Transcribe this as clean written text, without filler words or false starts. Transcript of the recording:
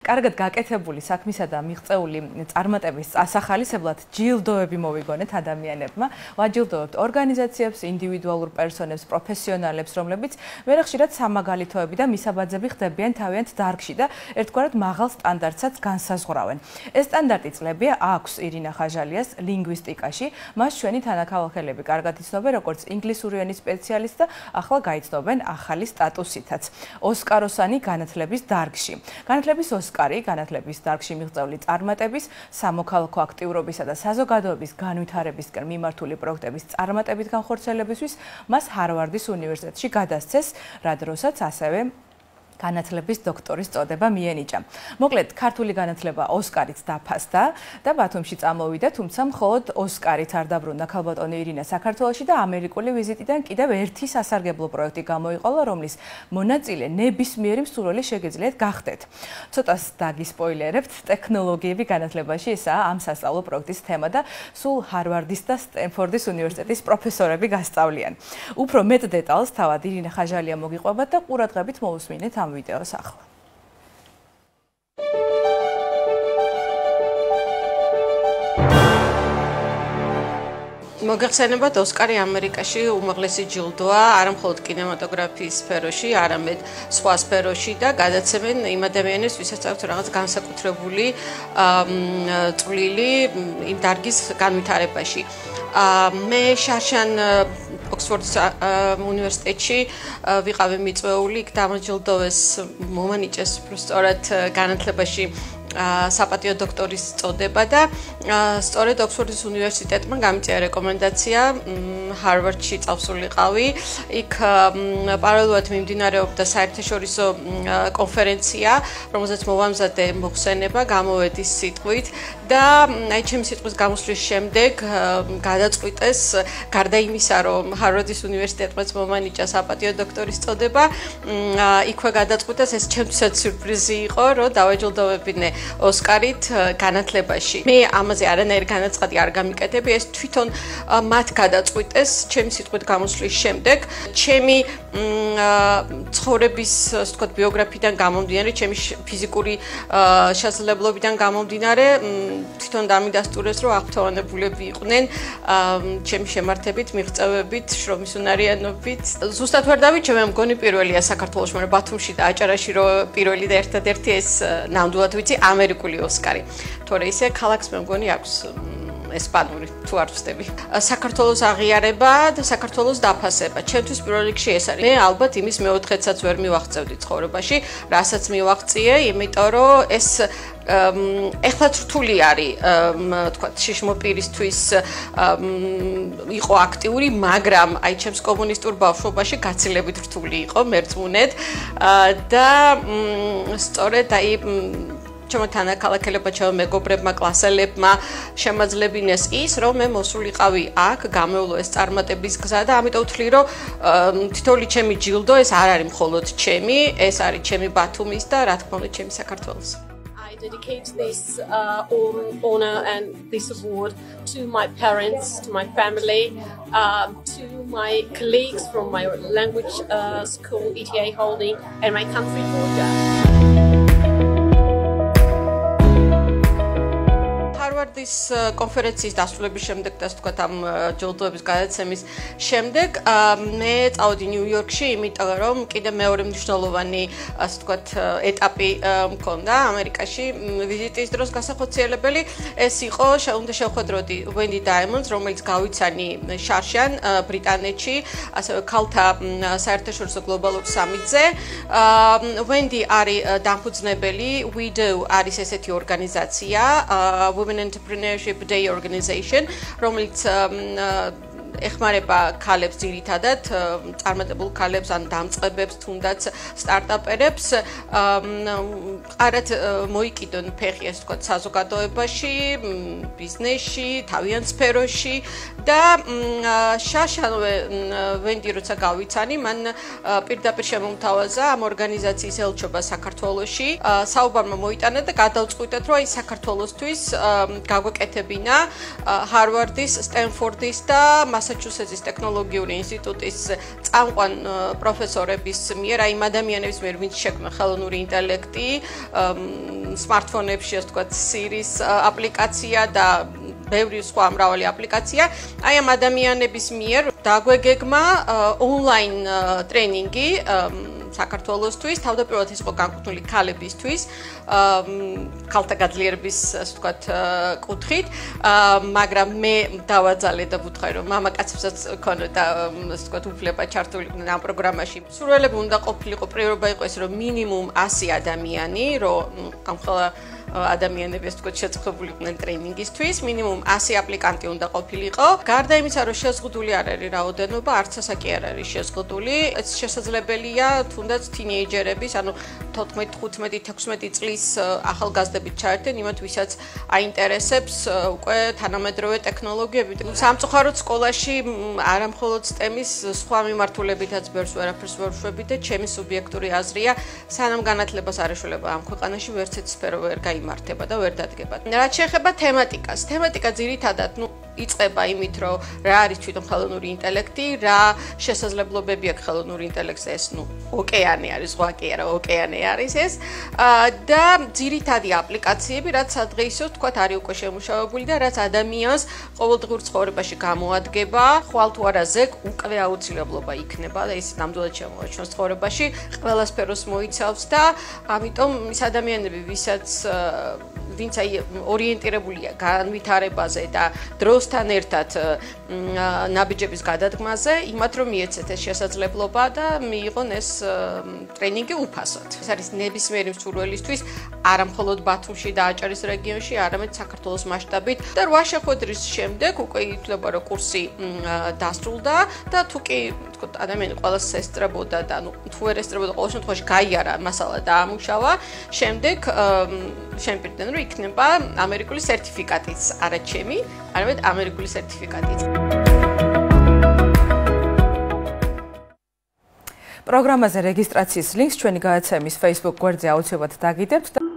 კარგად გაკეთებული საქმისა და მიღწეული წარმატების ასახალისებლად ჯილდოები მოვიგონეთ ადამიანებმა. ვაჯილდოვებთ ორგანიზაციებს, ინდივიდუალურ პერსონებს, პროფესიონალებს, რომლებიც ვერ ხშირად სამაგალითოები და მისაბაძები ხდებიან თავიანთ დარგში და ერთგვარად მაღალ სტანდარტსაც განსაზღვრავენ. ეს სტანდარტი წლებია აქვს ირინა ხაჟალიას ლინგვისტიკაში. მას ჩვენი თანაქალაქელები კარგად იცნობენ როგორც ინგლისური ენის სპეციალისტს და ახლა გაიცნობენ ახალი სტატუსითაც. ოსკაროსანი განათლების დარგში. განათლების ოსკარი, განათლების დარგში მიღწეული წარმატების, სამოქალაქო აქტიურობისა და საზოგადოების განვითარებისკენ მიმართული პროექტების წარმატებით განხორციელებისთვის მას ჰარვარდის უნივერსიტეტში გადასცეს, რა დროსაც ასევე განათლების დოქტორის წოდება მიენიჭა. მოკლედ, ქართული განათლება ოსკარით დაფასდა და ბათუმში წამოვიდა, თუმცა მხოლოდ ოსკარით არ დაბრუნდა ქალბატონი ირინა საქართველოში და ამერიკული ვიზიტიდან კიდევ ერთი სასარგებლო პროექტი გამოიყოლა, რომლის მონაწილე ნებისმიერი მსურველი შეგეძლიათ გახდეთ. ცოტას დაგისპოილერებთ, ტექნოლოგიები განათლებაში ესაა ამ სასწავლო პროექტის თემა და სულ ჰარვარდის და სტენფორდის უნივერსიტეტის პროფესორები გასწავლიან. უფრო მეტ დეტალს თავად ირინა ხაჟალია მოგიყვებათ და ყურადღებით მოусმინეთ ამ ვიდეოს ახლა. მოგეხსენებათ, ოსკარი ამერიკაში უმაღლესი ჯილდოა, არა მხოლოდ კინემატოგრაფიის სფეროში, არამედ სხვა სფეროში და გადაცემენ იმ ადამიანებს, ვისაც აქვს რაღაც განსაკუთრებული წვლილი იმ დარგის განვითარებაში. მე შარშან ოქსფორდის უნივერსიტეტში ვიყავი მიწვეული, დამაჯილდოვეს, მომანიჭეს სწორად განათლებაში საპატიო დოქტორის წოდება და სწორედ ოქსფორდის უნივერსიტეტმა გამიწია რეკომენდაცია ჰარვარდში წავსულიყავი. იქ პარალელურად მიმდინარეობდა საერთაშორისო კონფერენცია, რომელზეც მოვამზადე მოხსენება, გამოვედი სიტყვით და აი ჩემი სიტყვის გამოსვლის შემდეგ გადაწყვიტეს, გარდა იმისა, რომ ჰარვარდის უნივერსიტეტმაც მომანიჭა საპატიო დოქტორის წოდება, იქვე გადაწყვიტეს, ეს ჩემთვისაც სიურპრიზი იყო, რომ დავაჯილდოვებინე ოსკარით განათლებაში. მე ამაზე არანაირი განაცხადი არ გამიკეთები, ეს თვითონ მათ გადაწყვიტეს ჩემი სიტყვით გამოსვლის შემდეგ, ჩემი ცხოვრების, ასე ვთქვათ, ბიოგრაფიიდან გამომდინარე, ჩემი ფიზიკური შესაძლებლობიდან გამომდინარე, თვითონ დამიდასტურეს, რომ აღფრთოვანებულები იყვნენ ჩემი შემართებით, მიღწევებით, შრომის უნარიანობით. ზუსტად ვერ დავიჩვენ, მე მგონი პირველია საქართველოში, მაგრამ ბათუმში და აჭარაში რო პირველი და ერთადერთი ეს ნამდვილად ვიცი ამერიკული ოსკარი. თორე ისე ქალაქს მე მგონი აქვს ესპანური თუ არ ვწდები. საქართველოს აღიარება და საქართველოს დაფასება. ჩემთვის პირველ რიგში ეს არის. მე ალბათ იმის მეოთხეცაც ვერ მივაღწევდი ცხოვრებაში, რასაც მივაღწიე, იმიტომ რომ ეს ეხლაც რთული არის, თქვა, შიშმოპირისთვის იყო აქტიური, მაგრამ აი ჩემს კომუნისტურ ბავშვობაში გაცილებით რთული იყო, მერწმუნედ და სწორედ აი ჩემო თანაქალაქელებმა, ჩემო მეგობრებმა, კლასელებმა შემაძლებინეს ის, რომ მე მოსულიყავი აქ, გამევლო ეს წარმატების გზა და ამიტომ ვთვლი, რომ თითოეული ჩემი ჯილდო ეს არ არის მხოლოდ ჩემი, ეს არის ჩემი ბათუმის და რა თქმა უნდა ჩემი საქართველოს. I dedicate this honor and this award to my parents, to my family, to my colleagues from my language school, ETA Holding, and my country, Georgia. ჰარვარდის კონფერენციის დასრულების შემდეგ და ასე ვთქვათ ამ ჯილდოების გადაცემის შემდეგ მე წავედი ნიუ-იორკში, იმიტომ რომ კიდე მეორე მნიშვნელოვანი ასე ვთქვათ ეტაპი მქონდა ამერიკაში ვიზიტის დროს გასახოციელებელი. ეს იყო უნდა შევხვედროდი Wendy Diamonds, რომელიც გავიცანი შარშან ბრიტანეთში, ასევე ქალთა საერთაშორისო გლობალურ სამიტზე. Wendy არის დამფუძნებელი, WeDo არის ესეთი ორგანიზაცია, Women Entrepreneurship Day Organization, რომელიც ეხმარება ქალებს ძირითადად, წარმატებულ ქალებს ან დამწყებებს, თუნდაც სტარტაპერებს, ყარად მოიკიდონ ფეხი, ასე ვთქვათ, საზოგადოებაში, ბიზნესში, თავიანთ სფეროში და შაშანვე Wendy როცა გავიცანი, მან პირდაპირ შემომთავაზა ამ ორგანიზაციის ელჩობა საქართველოში. საუბარმა მოიტანა და გადავწყვიტეთ, რომ აი საქართველოსთვის გაგვეკეთებინა ჰარვარდის, სტენფორდის და მასაჩუსეტსის ტექნოლოგიური ინსტიტუტის წამყვან პროფესორების მიერ, აი იმ ადამიანების მიერ, ვინც შექმნა ხელოვნური ინტელექტი, smartphone-ებში, ასე ვთქვათ, Siri-ს აპლიკაცია და ბევრი სხვა მრავალი აპლიკაცია. აი ამ ადამიანების მიერ დაგვეგეგმა ონლაინ ტრენინგი საქართველოსთვის, თავდაპირველად ის იყო განკუთვნილი ქალებისთვის, ქალთა გაძლიერების, ასე ვთქვათ, კუთხით, მაგრამ მე დავაძალე და ვუთხარი, რომ მამაკაცებსაც ქონოდა, ასე ვთქვათ, უფლება ჩართულიყვნენ ამ პროგრამაში. სურვილები უნდა ყოფილიყო, პრიორობა იყო ეს, რომ მინიმუმ 100 ადამიანი, რომ ამხელა ადამიანები ასე ვთქვათ შეწყობულიყვნენ ტრენინგისთვის, მინიმუმ 100 აპლიკანტი უნდა ყოფილიყო. გარდა იმისა, რომ შეზღუდული არ არის რაოდენობა, არც ასაკი არ არის შეზღუდული. ეს შესაძლებელია თუნდაც თინეიჯერების, ანუ 14, 15, 16 წლის ახალგაზრდებით ჩაერთენ, იმათ ვისაც აინტერესებს უკვე თანამედროვე ტექნოლოგიები. სამწუხაროდ სკოლაში არა მხოლოდ STEM-ის სხვა მიმართულებითაც ბევრს ვერაფერს ვერ ვშვები და ჩემი სუბიექტური აზრია, სანამ განათლებას არ ეშველება ამ ქვეყანაში, ვერც ერთი სფერო ვერ იმართება და ვერ დადგება. რაც შეეხება თემატიკას, თემატიკა ძირითადად, იწყება იმით, რომ რა არის თვითონ ხელოვნური ინტელექტი, რა შესაძლებლობები აქვს ხელოვნური ინტელექტს, ეს ოკეანე არის, ზღვა კი არა, ოკეანე არის ეს. და ძირითადი აპლიკაციები, რაც სადღეისოდ, თქვათ, არის უკვე შემუშავებული და რაც ადამიანს ყოველდღიურ ცხოვრებაში გამოადგება, ხვალ თუ არა ზეგ უკვე აუცილებლობა იქნება და ის ნამდვილად შემოაჩვენს ცხოვრებაში, ყველა სფეროს მოიცავს და ამიტომ ის ადამიანები, ვინც აი ორიენტირებულია განვითარებაზე და დროსთან ერთად ნაბიჯების გადადგმაზე, იმათ რომ მიეცეთ ეს შესაძლებლობა და მიიღონ ეს ტრენინგი უფასოდ. ეს არის ნებისმიერი მსურველისთვის, არა მხოლოდ ბათუმში და აჭარის რეგიონში, არამედ საქართველოს მასშტაბით და 8 შეხვედრის შემდეგ უკვე ითვლება, რომ კურსი დასრულდა და თუ კი თქო ადამიანი ყველას ესწრებოდა და თუ ვერ ესწრებოდა, ყოველ შემთხვევაში გაიარა მასალა და ამუშავა, შემდეგ შემპირდნენ, რომ იქნება ამერიკული სერტიფიკატიც, არა ჩემი, არამედ ამერიკული სერტიფიკატიც. პროგრამაზე რეგისტრაციის ლინკს ჩვენი გადაცემის Facebook გვერდზე აუცილებლად დაგიდებთ.